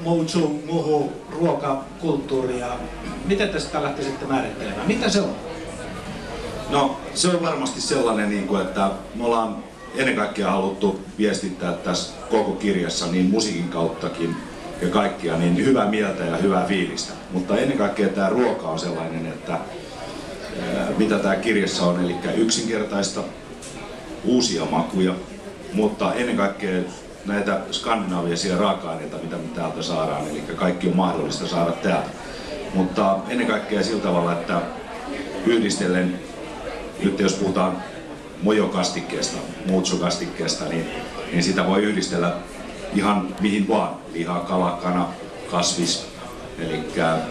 mojo, moho, ruokakulttuuria. Miten te sitä lähtisitte määrittelemään? Mitä se on? No, se on varmasti sellainen, että me ollaan ennen kaikkea haluttu viestittää tässä koko kirjassa niin musiikin kauttakin ja kaikkia niin hyvää mieltä ja hyvää fiilistä. Mutta ennen kaikkea tämä ruoka on sellainen, että mitä tämä kirjassa on, eli yksinkertaista, uusia makuja, mutta ennen kaikkea näitä skandinaavisia raaka-aineita, mitä me täältä saadaan, eli kaikki on mahdollista saada täältä. Mutta ennen kaikkea sillä tavalla, että yhdistellen, nyt jos puhutaan mojokastikkeesta, muutso-kastikkeesta, niin sitä voi yhdistellä ihan mihin vaan. Liha, kala, kana, kasvis. Eli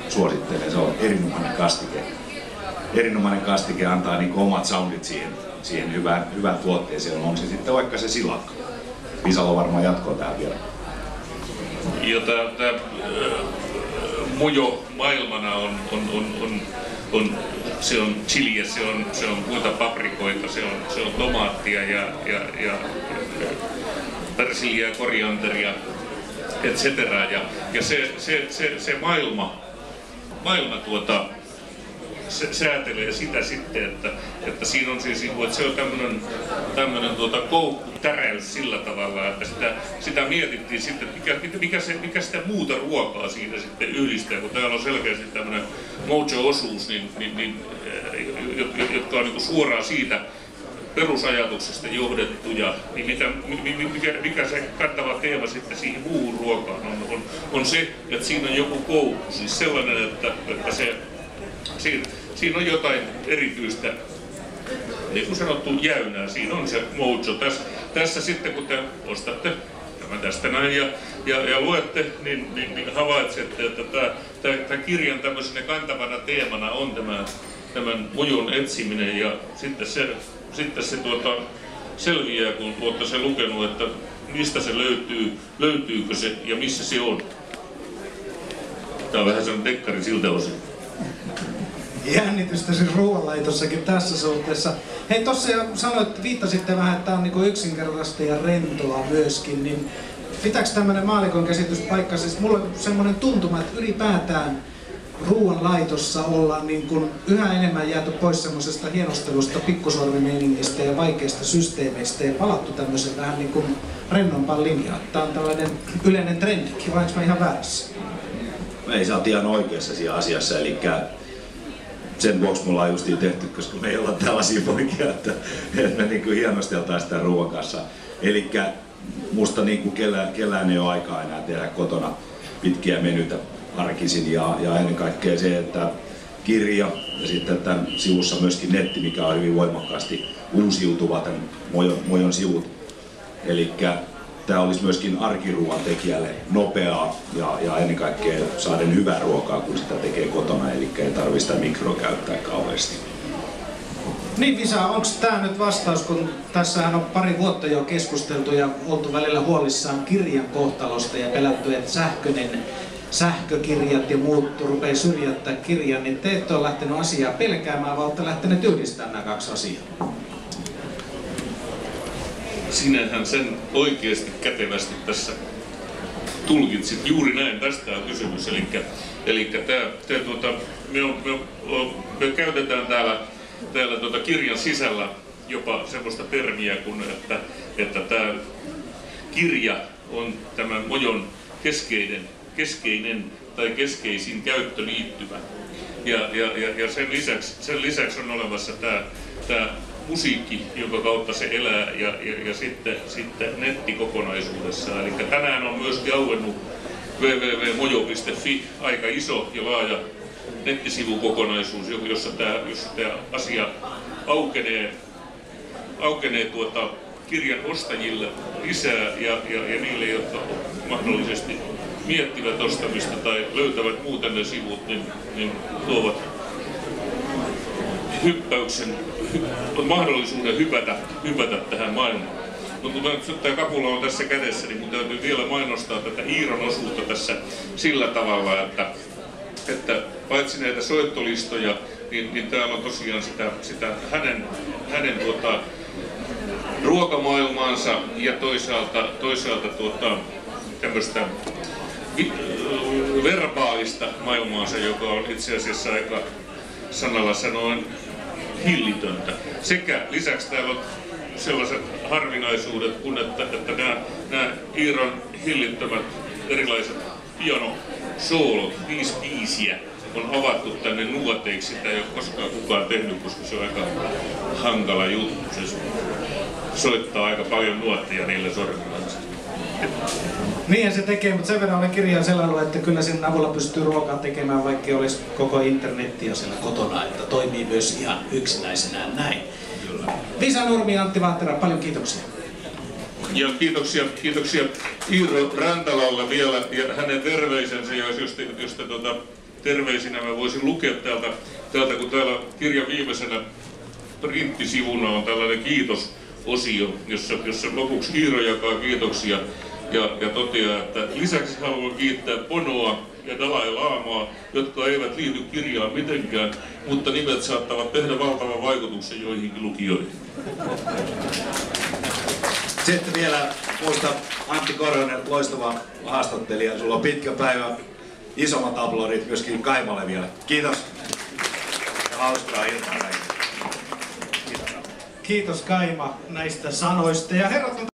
suosittelen, se on erinomainen kastike. Erinomainen kastike antaa niin omat soundit siihen hyvään tuotteeseen. On se sitten vaikka se silakka. Visalo varmaan jatkoa tähän vielä. Ja tämä mojo maailmana se on chiliä, se on muita paprikoita, se on tomaattia ja persiliä, korianteria, etc. Ja se maailma se säätelee sitä sitten, että siinä on siis, että se on tämmönen koukkutäräys sillä tavalla, että sitä mietittiin sitten, että mikä sitä muuta ruokaa siinä sitten yhdistää, kun täällä on selkeästi tämmönen mojo-osuus, jotka on niin suoraan siitä perusajatuksesta johdettuja, niin mikä se kantava teema sitten siihen muuhun ruokaan on se, että siinä on joku koukku, siis sellainen, että siinä on jotain erityistä, niin kuin sanottu, jäynää. Siinä on se mojo. Tässä sitten kun te ostatte tämän tästä näin ja luette, niin havaitsette, että tämä kirjan tämmöisenä kantavana teemana on tämän mojon etsiminen ja sitten se selviää, kun olette sen lukenut, että mistä se löytyy, löytyykö se ja missä se on. Tämä on vähän sellainen dekkari siltä osin. Jännitystä siis ruoanlaitossakin tässä suhteessa. Hei, tuossa jo sanoit, viittasitte vähän, että tämä on niinku yksinkertaista ja rentoa myöskin, niin pitääkö tämmöinen maallikon käsitys paikkaa? Siis mulla on semmoinen tuntuma, että ylipäätään ruoanlaitossa ollaan niin kuin yhä enemmän jääty pois semmoisesta hienostelusta, pikkusormimeiningistä ja vaikeista systeemeistä ja palattu tämmöisen vähän niin kuin rennompaan linjaan. Tämä on tällainen yleinen trendikin, vai onko mä ihan väärässä? Ei, sä oot ihan oikeassa siinä asiassa, eli sen vuoksi mulla on justiin tehty, koska me ei olla tällaisia poikia, että me niin kuin hienosteltaisiin sitä ruoan kanssa. Eli musta niin kuin kellään ei ole aikaa enää tehdä kotona pitkiä menytä arkisin ja ennen kaikkea se, että kirja ja sitten tämän sivussa myöskin netti, mikä on hyvin voimakkaasti uusiutuva tämän mojon sivut. Eli tämä olisi myöskin arkiruuan tekijälle nopeaa ja ennen kaikkea saaden hyvää ruokaa, kun sitä tekee kotona, eli ei tarvitse sitä mikroa käyttää kauheasti. Niin Visa, onko tämä nyt vastaus, kun tässähän on pari vuotta jo keskusteltu ja oltu välillä huolissaan kirjan kohtalosta ja pelätty, että sähkökirjat ja muut rupeaa syrjäyttää kirjan, niin te ette ole lähtenyt asiaa pelkäämään, vaan olette lähteneet yhdistämään nämä kaksi asiaa. Sinähän sen oikeasti kätevästi tässä tulkitsit. Juuri näin, tästä on kysymys. Eli me käytetään täällä kirjan sisällä jopa semmoista termiä kuin, että tämä kirja on tämän mojon keskeinen tai keskeisin käyttöliittymä. Ja sen lisäksi on olemassa tämä musiikki, jonka kautta se elää, ja sitten netti kokonaisuudessaan. Eli tänään on myöskin auennut www.mojo.fi, aika iso ja laaja nettisivukokonaisuus, jossa tämä asia aukenee kirjan ostajille lisää ja niille, jotka mahdollisesti miettivät ostamista tai löytävät muuten ne sivut, niin tuovat mahdollisuuden hypätä tähän maailmaan. Mutta kun tämä kapula on tässä kädessä, niin mun täytyy vielä mainostaa tätä Iiron osuutta tässä sillä tavalla, että paitsi näitä soittolistoja, niin täällä on tosiaan sitä hänen ruokamaailmaansa ja toisaalta tämmöistä verbaalista maailmaansa, joka on itse asiassa aika sanalla sanoen hillitöntä. Sekä lisäksi täällä on sellaiset harvinaisuudet, kun että nämä Iiron hillittömät erilaiset pianosoolot, 5 biisiä, on avattu tänne nuoteiksi. Sitä ei ole koskaan kukaan tehnyt, koska se on aika hankala juttu. Se soittaa aika paljon nuotteja niillä sormilla. Niinhän se tekee, mutta sen verran olen kirjan selannut, että kyllä sen avulla pystyy ruokaa tekemään, vaikka olisi koko internettiä siellä kotona, että toimii myös ihan yksinäisenään näin. Visa Nurmi ja Antti Vaahtera, paljon kiitoksia. Ja kiitoksia Iiro Rantalalle vielä ja hänen terveisensä, jos terveisinä mä voisin lukea täältä, kun täällä kirjan viimeisenä printtisivuna on tällainen kiitososio, jossa lopuksi Iiro jakaa kiitoksia ja toteaa, että lisäksi haluan kiittää Bonoa ja Dalai Lamaa, jotka eivät liity kirjaan mitenkään, mutta nimet saattavat tehdä valtavan vaikutuksen joihinkin lukijoihin. Sitten vielä muista Antti Korhonen, loistava haastattelija. Sulla on pitkä päivä, isommat aplodit myöskin Kaimalle vielä. Kiitos ja hauskaa iltaa kaikille. Kiitos Kaima näistä sanoista. Ja herrat,